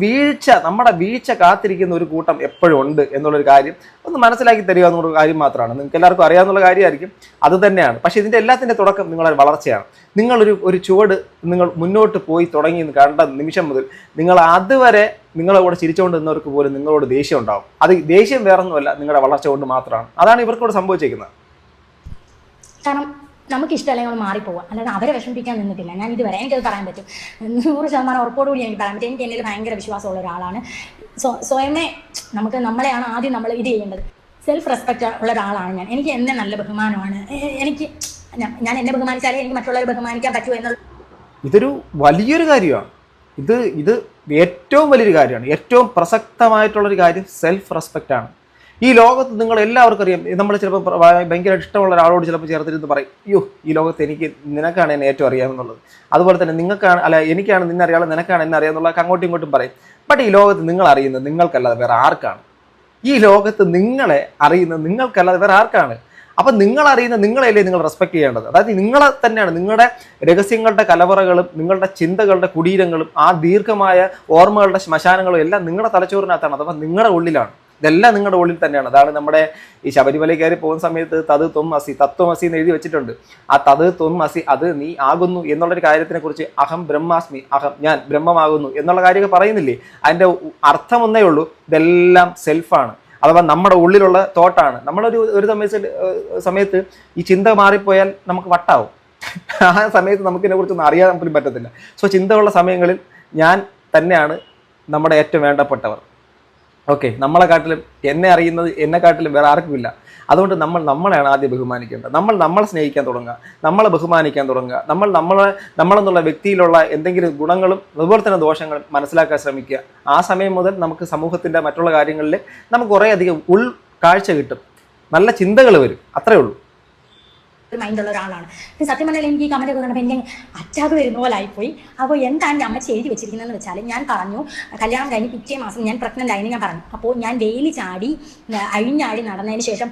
നമ്മുടെ വീഴ്ച കാത്തിരിക്കുന്ന ഒരു കൂട്ടം എപ്പോഴും ഉണ്ട് എന്നുള്ളൊരു കാര്യം ഒന്ന് മനസ്സിലാക്കി തരിക എന്നുള്ള കാര്യം മാത്രമാണ്. നിങ്ങൾക്ക് എല്ലാവർക്കും അറിയാവുന്ന കാര്യമായിരിക്കും, അത് തന്നെയാണ്. പക്ഷേ ഇതിൻ്റെ എല്ലാത്തിൻ്റെ തുടക്കം നിങ്ങളുടെ വളർച്ചയാണ്. നിങ്ങളൊരു ചുവട് നിങ്ങൾ മുന്നോട്ട് പോയി തുടങ്ങി കണ്ട നിമിഷം മുതൽ നിങ്ങൾ അതുവരെ നിങ്ങളെ കൂടെ ചിരിച്ചുകൊണ്ട് നിന്നവർക്ക് പോലും നിങ്ങളോട് ദേഷ്യം ഉണ്ടാവും. അത് ദേഷ്യം വേറൊന്നുമല്ല, നിങ്ങളുടെ വളർച്ച കൊണ്ട് മാത്രമാണ്. അതാണ് ഇവർക്കോട് സംഭവിച്ചിരിക്കുന്നത്. കാരണം നമുക്ക് ഇഷ്ടമല്ലെങ്കിൽ നമ്മൾ മാറിപ്പോവുക, അല്ലാതെ അവരെ വിഷമിപ്പിക്കാൻ നിന്നിട്ടില്ല. ഞാൻ ഇതുവരെ എനിക്കത് പറയാൻ പറ്റും, 100% ഉറപ്പോടുകൂടി എനിക്ക് പറയാൻ പറ്റും. എനിക്ക് എന്നിൽ ഭയങ്കര വിശ്വാസമുള്ള ഒരാളാണ്. സ്വയമേ നമ്മളെയാണ് ആദ്യം നമ്മൾ ഇത് ചെയ്യേണ്ടത്. സെൽഫ് റെസ്പെക്റ്റ് ഉള്ള ഒരാളാണ് ഞാൻ. എനിക്ക് എന്നെ നല്ല ബഹുമാനമാണ്. ഞാൻ എന്നെ ബഹുമാനിച്ചാലേ എനിക്ക് മറ്റുള്ളവരെ ബഹുമാനിക്കാൻ പറ്റൂ എന്നുള്ള ഇതൊരു വലിയൊരു കാര്യമാണ്. ഇത് ഏറ്റവും വലിയൊരു കാര്യമാണ്. ഏറ്റവും പ്രസക്തമായിട്ടുള്ളൊരു കാര്യം സെൽഫ് റെസ്പെക്റ്റ് ആണ്. ഈ ലോകത്ത് നിങ്ങൾ എല്ലാവർക്കും അറിയാം, നമ്മൾ ചിലപ്പോൾ ഭയങ്കര ഇഷ്ടമുള്ള ഒരാളോട് ചിലപ്പോൾ ചേർത്തിരുന്ന് പറയും, അയ്യോ ഈ ലോകത്ത് നിനക്കാണ് എന്നെ ഏറ്റവും അറിയാമെന്നുള്ളത്. അതുപോലെ തന്നെ എനിക്കാണ് നിന്നെ അറിയാതെ നിനക്കാണ് എന്നെ അറിയാമെന്നുള്ളതൊക്കെ അങ്ങോട്ടും ഇങ്ങോട്ടും പറയും. ബട്ട് ഈ ലോകത്ത് നിങ്ങൾ അറിയുന്നത് നിങ്ങൾക്കല്ലാതെ വേറെ ആർക്കാണ്? ഈ ലോകത്ത് നിങ്ങളെ അറിയുന്ന നിങ്ങൾക്കല്ലാതെ വേറെ ആർക്കാണ്? അപ്പം നിങ്ങൾ അറിയുന്ന നിങ്ങളെയല്ലേ നിങ്ങൾ റെസ്പെക്ട് ചെയ്യേണ്ടത്. അതായത് നിങ്ങളെ തന്നെയാണ്, നിങ്ങളുടെ രഹസ്യങ്ങളുടെ കലവറകളും നിങ്ങളുടെ ചിന്തകളുടെ കുടീരങ്ങളും ആ ദീർഘമായ ഓർമ്മകളുടെ ശ്മശാനങ്ങളും എല്ലാം നിങ്ങളുടെ തലച്ചോറിനകത്താണ്. അഥവാ നിങ്ങളുടെ ഉള്ളിലാണ്. ഇതെല്ലാം നിങ്ങളുടെ ഉള്ളിൽ തന്നെയാണ്. അതാണ് നമ്മുടെ ഈ ശബരിമല കയറി പോകുന്ന സമയത്ത് തത് ത്വം അസി, തത്വമസി എന്ന് എഴുതി വെച്ചിട്ടുണ്ട്. ആ തത് ത്വം അസി, അത് നീ ആകുന്നു എന്നുള്ളൊരു കാര്യത്തിനെ കുറിച്ച് അഹം ബ്രഹ്മാസ്മി, അഹം ഞാൻ ബ്രഹ്മമാകുന്നു എന്നുള്ള കാര്യമൊക്കെ പറയുന്നില്ലേ? അതിൻ്റെ അർത്ഥം ഒന്നേ ഉള്ളൂ, ഇതെല്ലാം സെൽഫാണ്. അഥവാ നമ്മുടെ ഉള്ളിലുള്ള തോട്ടാണ്. നമ്മളൊരു സമയത്ത് ഈ ചിന്ത മാറിപ്പോയാൽ നമുക്ക് വട്ടാവും. ആ സമയത്ത് നമുക്കിതിനെ കുറിച്ചൊന്നും അറിയാൻ പോലും പറ്റത്തില്ല. സോ ചിന്തയുള്ള സമയങ്ങളിൽ ഞാൻ തന്നെയാണ് നമ്മുടെ ഏറ്റവും വേണ്ടപ്പെട്ടവർ. ഓക്കെ, നമ്മളെക്കാട്ടിലും എന്നെക്കാട്ടിലും വേറെ ആർക്കുമില്ല. അതുകൊണ്ട് നമ്മളെയാണ് ആദ്യം ബഹുമാനിക്കേണ്ടത്. നമ്മളെ സ്നേഹിക്കാൻ തുടങ്ങുക, നമ്മളെ ബഹുമാനിക്കാൻ തുടങ്ങുക. നമ്മളെന്നുള്ള വ്യക്തിയിലുള്ള എന്തെങ്കിലും ഗുണങ്ങളും അതുപോലെ തന്നെ ദോഷങ്ങളും മനസ്സിലാക്കാൻ ശ്രമിക്കുക. ആ സമയം മുതൽ നമുക്ക് സമൂഹത്തിൻ്റെ മറ്റുള്ള കാര്യങ്ങളിൽ നമുക്ക് കുറേ അധികം ഉൾക്കാഴ്ച കിട്ടും, നല്ല ചിന്തകൾ വരും. അത്രേ ഉള്ളൂ. ഒരു മൈൻഡുള്ള ഒരാളാണ്. സത്യം പറഞ്ഞാൽ എനിക്ക് ഈ കമന്റ് ഒക്കെ കണ്ടപ്പോൾ എൻ്റെ അറ്റാക്ക് വരുന്ന പോലെ ആയിപ്പോയി. അപ്പോൾ എന്താണ് അമ്മച്ചി എഴുതി വെച്ചിരിക്കുന്നതെന്ന് വെച്ചാൽ, ഞാൻ പറഞ്ഞു കല്യാണം കഴിഞ്ഞ് പിറ്റേ മാസം ഞാൻ പ്രഗ്നൻ്റ് ആയെന്ന് ഞാൻ പറഞ്ഞു. അപ്പോൾ ഞാൻ വേലി ചാടി അഴിഞ്ഞാടി നടന്നതിന് ശേഷം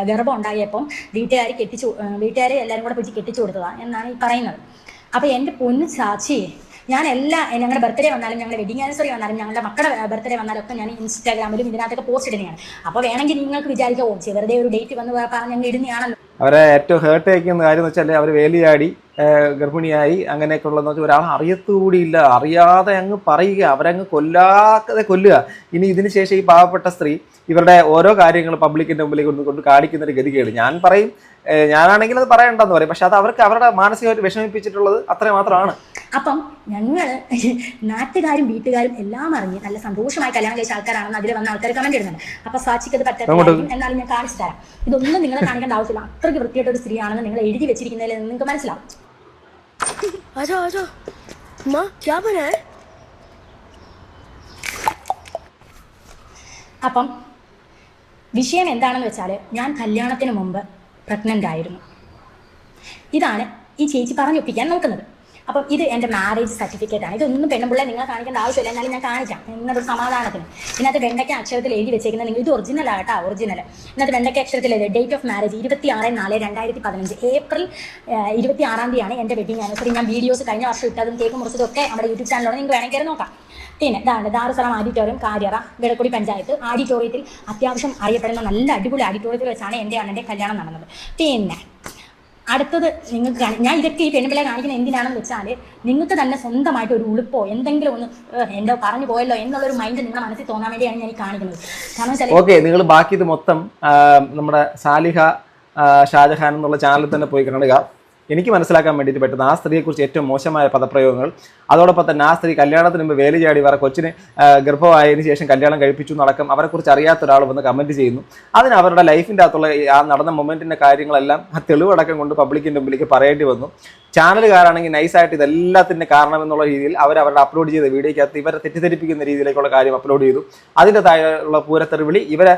ഗർഭം ഉണ്ടായപ്പം വീട്ടുകാരെ എല്ലാവരും കൂടെ പിടിച്ച് കെട്ടിച്ചു കൊടുത്തതാണ് എന്നാണ് ഈ പറയുന്നത്. അപ്പോൾ എൻ്റെ പൊന്നു ചാച്ചി, ഞാൻ ഞങ്ങളുടെ ബർത്ത്ഡേ വന്നാലും ഞങ്ങളുടെ വെഡിങ് ആനിവേഴ്സറി വന്നാലും ഞങ്ങളുടെ മക്കളുടെ ബർത്ത്ഡേ വന്നാലും ഒക്കെ ഞാൻ ഇൻസ്റ്റാഗ്രാമിലും ഇതിനകത്തൊക്കെ പോസ്റ്റ് ഇടുന്നതാണ്. അപ്പോൾ വേണമെങ്കിൽ നിങ്ങൾക്ക് വിചാരിക്കാം, വെറുതെ ഒരു ഡേറ്റ് വന്ന് പറഞ്ഞ് ഞങ്ങൾ ഇടുന്നതാണല്ലോ. അവരെ ഏറ്റവും ഹേർട്ട് അയക്കുന്ന കാര്യം എന്ന് വെച്ചാൽ അവർ വേലിയാടി ഗർഭിണിയായി അങ്ങനെയൊക്കെ ഉള്ളതെന്ന് വെച്ചാൽ ഒരാൾ അറിയത്തുകൂടിയില്ല, അറിയാതെ അങ്ങ് പറയുക, അവരങ്ങ് കൊല്ലുക. ഇനി ഇതിന് ശേഷം ഈ പാവപ്പെട്ട സ്ത്രീ ഇവരുടെ ഓരോ കാര്യങ്ങൾ പബ്ലിക്കിൻ്റെ മുമ്പിലേക്ക് കൊണ്ട് കാണിക്കുന്നൊരു ഗതികേട്. ഞാൻ പറയും, ഞാനാണെങ്കിൽ അത് പറയണ്ടെന്ന് പറയും. പക്ഷെ അത് അവർക്ക് അവരുടെ മാനസികമായിട്ട് വിഷമിപ്പിച്ചിട്ടുള്ളത് അത്ര മാത്രമാണ്. അപ്പം ഞങ്ങൾ നാട്ടുകാരും വീട്ടുകാരും എല്ലാം അറിഞ്ഞ് നല്ല സന്തോഷമായി കല്യാണം കഴിച്ച ആൾക്കാരാണെന്ന് അതിൽ വന്ന ആൾക്കാർ കമന്റ് ഇടുന്നുണ്ട്. അപ്പൊ സാക്ഷിക്ക് അത് പറ്റാത്ത എന്നാലും ഞാൻ കാണിച്ചു തരാം. ഇതൊന്നും നിങ്ങളെ കാണിക്കേണ്ട ആവശ്യമില്ല. അത്രയ്ക്ക് വൃത്തിയായിട്ട ഒരു സ്ത്രീയാണെന്ന് നിങ്ങൾ എഴുതി വെച്ചിരിക്കുന്നതിൽ നിങ്ങൾക്ക് മനസ്സിലാവും. അപ്പം വിഷയം എന്താണെന്ന് വെച്ചാൽ, ഞാൻ കല്യാണത്തിന് മുമ്പ് പ്രഗ്നൻ്റ് ആയിരുന്നു. ഇതാണ് ഈ ചേച്ചി പറഞ്ഞൊപ്പിക്കാൻ നോക്കുന്നത്. അപ്പം ഇത് എൻ്റെ മാരേജ് സർട്ടിഫിക്കറ്റ് ആണ്. ഇതൊന്നും പെണ്ണുപിള്ളേ നിങ്ങൾ കാണിക്കേണ്ട ആവശ്യമില്ല, എന്നാലും ഞാൻ കാണിക്കാം എന്നൊരു സമാധാനത്തിന്. ഇതിനകത്ത് വെണ്ടയ്ക്ക അക്ഷരത്തിൽ എഴുതി വെച്ചേക്കുന്നത്, നിങ്ങൾ ഇത് ഒറിജിനലാട്ടോ, ഒറിജിനൽ. ഇതിനകത്ത് വെണ്ടയ്ക്ക അക്ഷരത്തിൽ ഡേറ്റ് ഓഫ് മാരേജ് 26/4/2015 ഏപ്രിൽ 26 എൻ്റെ വെഡിങ് ആനിവേഴ്സറി. ഞാൻ വീഡിയോസ് കഴിഞ്ഞ വർഷം ഇട്ടതും കേക്ക് മുറിച്ചതൊക്കെ നമ്മുടെ യൂട്യൂബ് ചാനലിലൂടെ നിങ്ങൾക്ക് വേണമെങ്കിൽ നോക്കാം. പിന്നെ ഇതാണ് ദാറുസലാം ഓഡിറ്റോറിയം, കാര്യറ, വെടക്കുടി പഞ്ചായത്ത്. ഓഡിറ്റോറിയത്തിൽ അത്യാവശ്യം അറിയപ്പെടുന്ന നല്ല അടിപൊളി ഓഡിറ്റോറിയത്തിൽ വെച്ചാണ് എൻ്റെ അണ്ണൻ്റെ കല്യാണം നടന്നത്. പിന്നെ അടുത്തത് നിങ്ങൾക്ക് ഞാൻ ഇതൊക്കെ ഈ പെണ്ണുപിള്ളെ കാണിക്കുന്ന എന്തിനാണെന്ന് വെച്ചാൽ, നിങ്ങൾക്ക് തന്നെ സ്വന്തമായിട്ട് ഒരു ഉളുപ്പോ എന്തെങ്കിലും ഒന്ന് എന്തോ പറഞ്ഞു പോയല്ലോ എന്നുള്ളൊരു മൈൻഡ് നിങ്ങളുടെ മനസ്സിൽ തോന്നാൻ വേണ്ടിയാണ് ഞാൻ ഈ കാണിക്കുന്നത്. കാരണം ഓക്കെ, നിങ്ങൾ ബാക്കി ഇത് മൊത്തം നമ്മുടെ സാലിഹ ഷാജഹാൻ എന്നുള്ള ചാനലിൽ തന്നെ പോയി കാണുക. എനിക്ക് മനസ്സിലാക്കാൻ വേണ്ടിയിട്ട് പറ്റുന്ന ആ സ്ത്രീയെക്കുറിച്ച് ഏറ്റവും മോശമായ പദപ്രയോഗങ്ങൾ. അതോടൊപ്പം തന്നെ ആ സ്ത്രീ കല്യാണത്തിന് മുമ്പ് വേലി ചാടി വേറെ കൊച്ചിന് ഗർഭമായതിനു ശേഷം കല്യാണം കഴിപ്പിച്ചു നടക്കം അവരെക്കുറിച്ച് അറിയാത്ത ഒരാൾ വന്ന് കമൻറ്റ് ചെയ്യുന്നു. അതിന് അവരുടെ ലൈഫിൻ്റെ അകത്തുള്ള ആ നടന്ന മൊമെൻറ്റിൻ്റെ കാര്യങ്ങളെല്ലാം ആ തെളിവടക്കം കൊണ്ട് പബ്ലിക്കിൻ്റെ മുമ്പിലേക്ക് പറയേണ്ടി വന്നു. ചാനലുകാരാണെങ്കിൽ നൈസായിട്ട് ഇതെല്ലാത്തിൻ്റെ കാരണമെന്നുള്ള രീതിയിൽ അവരുടെ അപ്ലോഡ് ചെയ്ത വീഡിയോയ്ക്കകത്ത് ഇവരെ തെറ്റിദ്ധരിപ്പിക്കുന്ന രീതിയിലേക്കുള്ള കാര്യം അപ്ലോഡ് ചെയ്തു. അതിൻ്റെ താഴെയുള്ള പൂരത്തെറിവിളി, ഇവരെ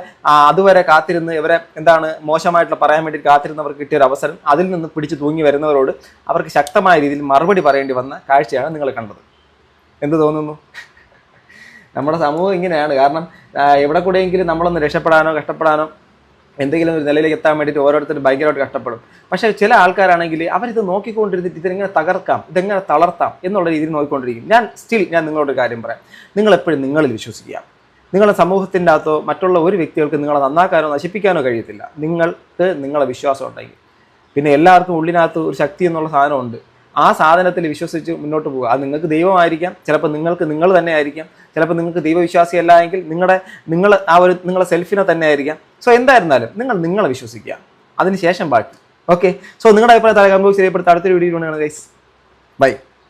അതുവരെ കാത്തിരുന്ന് ഇവരെ എന്താണ് മോശമായിട്ടുള്ള പറയാൻ വേണ്ടി കാത്തിരുന്നവർക്ക് കിട്ടിയൊരു അവസരം, അതിൽ നിന്ന് പിടിച്ച് തൂങ്ങി വരുന്നവരോട് അവർക്ക് ശക്തമായ രീതിയിൽ മറുപടി പറയേണ്ടി വന്ന കാഴ്ചയാണ് നിങ്ങൾ കണ്ടത്. എന്ത് തോന്നുന്നു? നമ്മുടെ സമൂഹം ഇങ്ങനെയാണ്. കാരണം എവിടെ കൂടെയെങ്കിലും നമ്മളൊന്ന് രക്ഷപ്പെടാനോ കഷ്ടപ്പെടാനോ എന്തെങ്കിലും ഒരു നിലയിലേക്ക് എത്താൻ വേണ്ടിയിട്ട് ഓരോരുത്തരും ഭയങ്കരമായിട്ട് കഷ്ടപ്പെടും. പക്ഷേ ചില ആൾക്കാരാണെങ്കിൽ അവരിത് നോക്കിക്കൊണ്ടിരുന്നിട്ട് ഇതെങ്ങനെ തകർക്കാം, ഇതെങ്ങനെ തളർത്താം എന്നുള്ള രീതിയിൽ നോക്കിക്കൊണ്ടിരിക്കും. ഞാൻ നിങ്ങളോട് കാര്യം പറയാം. നിങ്ങളെപ്പോഴും നിങ്ങളിൽ വിശ്വസിക്കുക. നിങ്ങളുടെ സമൂഹത്തിൻ്റെ അകത്തോ മറ്റുള്ള ഒരു വ്യക്തികൾക്ക് നിങ്ങളെ നന്നാക്കാനോ നശിപ്പിക്കാനോ കഴിയത്തില്ല. നിങ്ങൾക്ക് നിങ്ങളെ വിശ്വാസം ഉണ്ടെങ്കിൽ. പിന്നെ എല്ലാവർക്കും ഉള്ളിനകത്ത് ഒരു ശക്തി എന്നുള്ള സാധനമുണ്ട്. ആ സാധനത്തിൽ വിശ്വസിച്ച് മുന്നോട്ട് പോകുക. അത് നിങ്ങൾക്ക് ദൈവമായിരിക്കാം, ചിലപ്പോൾ നിങ്ങൾ തന്നെ ആയിരിക്കാം, ചിലപ്പോൾ നിങ്ങൾക്ക് ദൈവവിശ്വാസിയല്ല എങ്കിൽ നിങ്ങളെ സെൽഫിനെ തന്നെ ആയിരിക്കാം. സോ എന്തായിരുന്നാലും നിങ്ങളെ വിശ്വസിക്കുക, അതിന് ശേഷം ബാക്കി. ഓക്കെ, സോ നിങ്ങളുടെ അഭിപ്രായം താഴെ കമന്റ് ബോക്സിൽ രേഖപ്പെടുത്തുക. അടുത്തൊരു വീഡിയോ കാണുക ഗൈസ്. ബൈ.